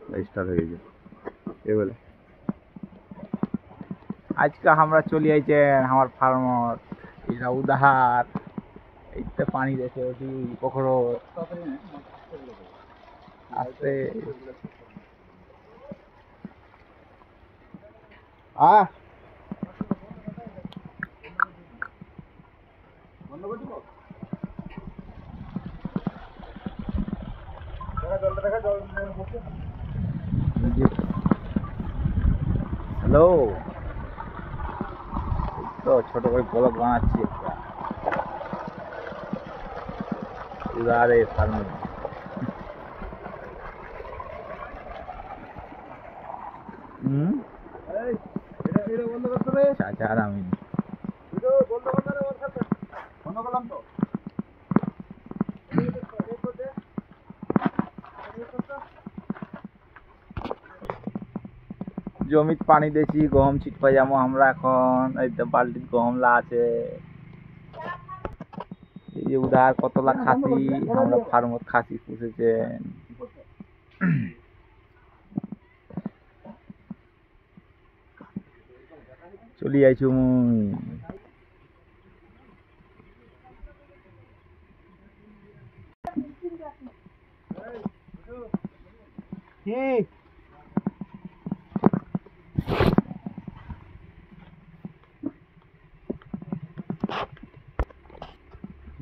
start हो गए ये बोले आज का हमरा चली आई हमार फार्मर इरा उधार इतने पानी देखे पोखरो आस्ते आ हेलो तो छोटो भाई ब्लॉग बनाচ্ছি একটা উদারে ফার্মে এই এটা ভিডিও বন্ধ করতে রে চাচা আর আমি ভিডিও বন্ধ করতে রে ওর সাথে বন্ধ করলাম তো জমিতে পানি দিয়েছি গম ছিটপা যাবো আমরা এখন এই তো বালতি গমলা আছে এই যে উধার কতলা খাসি আমরা ফার্মত খাসি পুষেছেন চলি আইছু মুই কি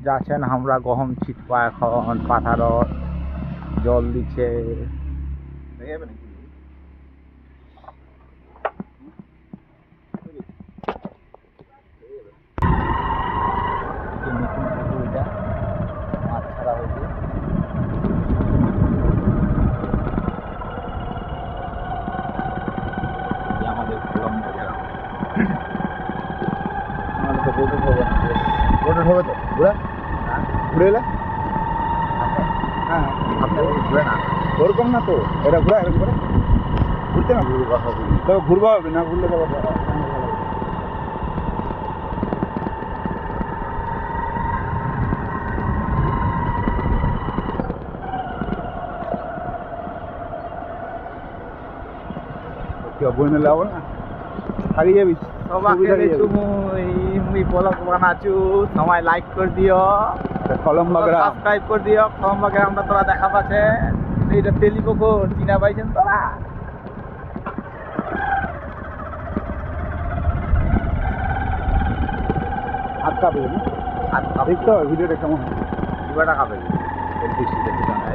যাচ্ছেন আমরা গহম ছিটপা এখন পাথারত জল দিচ্ছে নতুন পুকুরটা মাছ ছাড়া হয়েছে আমাদের কলম আমাদের তো বোট হবে তো ঘুরে ঘুরে এলে হ্যাঁ ঘুরে না ওরকম না তো এটা ঘুরা এরকম করে ঘুরতে না তবে ঘুরবা হবে না ঘুরলে বই মেলে যাবো না থাকি যাবি মুই ব্লগ বানাচ্ছু সবাই লাইক করে দিও কলম বাগড়া সাবস্ক্রাইব করে দিও কলম বাগড়া আমরা তোরা দেখা পাচ্ছে এইটা তেলি পুকুর চিনা পাইছেন তোরা আটকা পেয়ে দেখতে হবে ভিডিওটা কেমন ভিডিওটা খাবে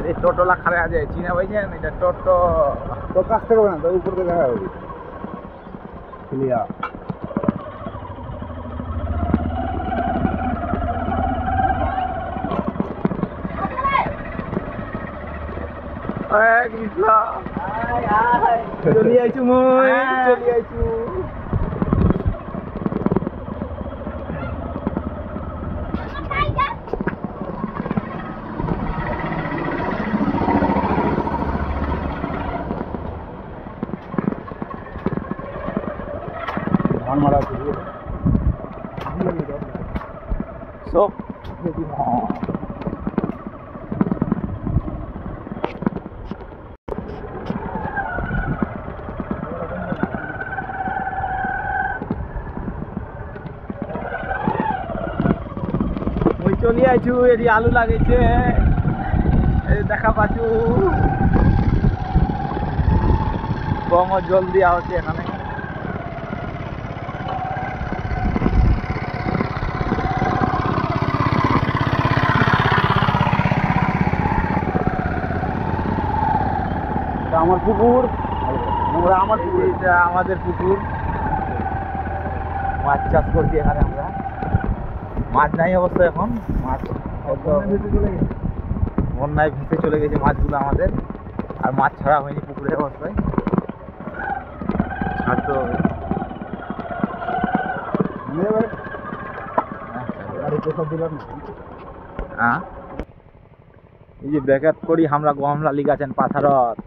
এই টোটোলা খারে আছে চিনা পাইছেন এটা টোটো তো কাছ থেকে না তো উপর থেকে দেখা হবে ক্লিয়ার চলি আইছু মুই চলি আইছু ধান মারা সব চলি আইছু এটি আলু লাগেছে দেখা পাচ্ছু গম জল দিয়া হচ্ছে এখানে আমার পুকুর আমাদের পুকুর মাছ চাষ করছি এখানে আমরা মাছ নাই অবশ্য এখন মাছ বন্যায় ভেসে চলে গেছে মাছগুলো আমাদের আর মাছ ছাড়া হয়নি পুকুরের অবস্থায় ছাড়তে হবে হ্যাঁ এই যে ব্যাঘাত করি আমরা গমলা লিগাছেন পাথারত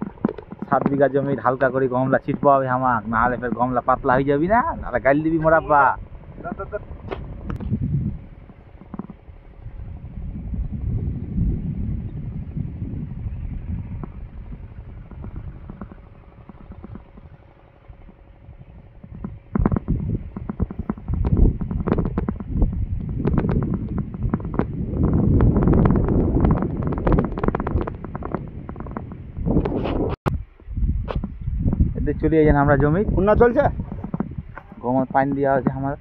7 বিঘা জমির হালকা করে গমলা ছিটপা হবে আমাক না হলে ফের গমলা পাতলা হয়ে যাবি না নাহলে গাইল দিবি মোরাব্বা চলে যাই আমরা জমি খুন্না চলছে গমের পানি দেওয়া হয়েছে আমার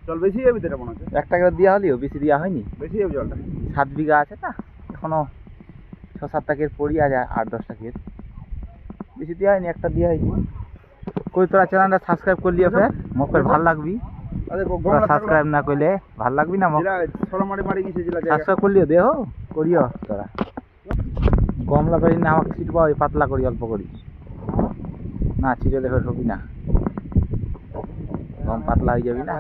জল বেশি যাবে তো এটা মনে হচ্ছে 1 টাকা দেওয়া হলেও বেশি দেওয়া হয়নি বেশি যাবে জলটা 7 বিঘা আছে না এখনো 6-7 টাকের পড়ি আছে 8-10 টাকের বেশি দেওয়া হয়নি একটা দেওয়া হয়েছে কই তোরা চ্যানেলটা সাবস্ক্রাইব করলিও ফের মকের ভাল লাগবি আরে তোরা সাবস্ক্রাইব না করলে ভাল লাগবি না যেটা সরা মারি গেছে যেটা জায়গা সাবস্ক্রাইব করলিও দেহ করিও তোরা গমলা করি না আমাকে ছিটবা ওই পাতলা করি অল্প করি না ছিটলে ফের হবি না গম পাতলা হয়ে যাবি না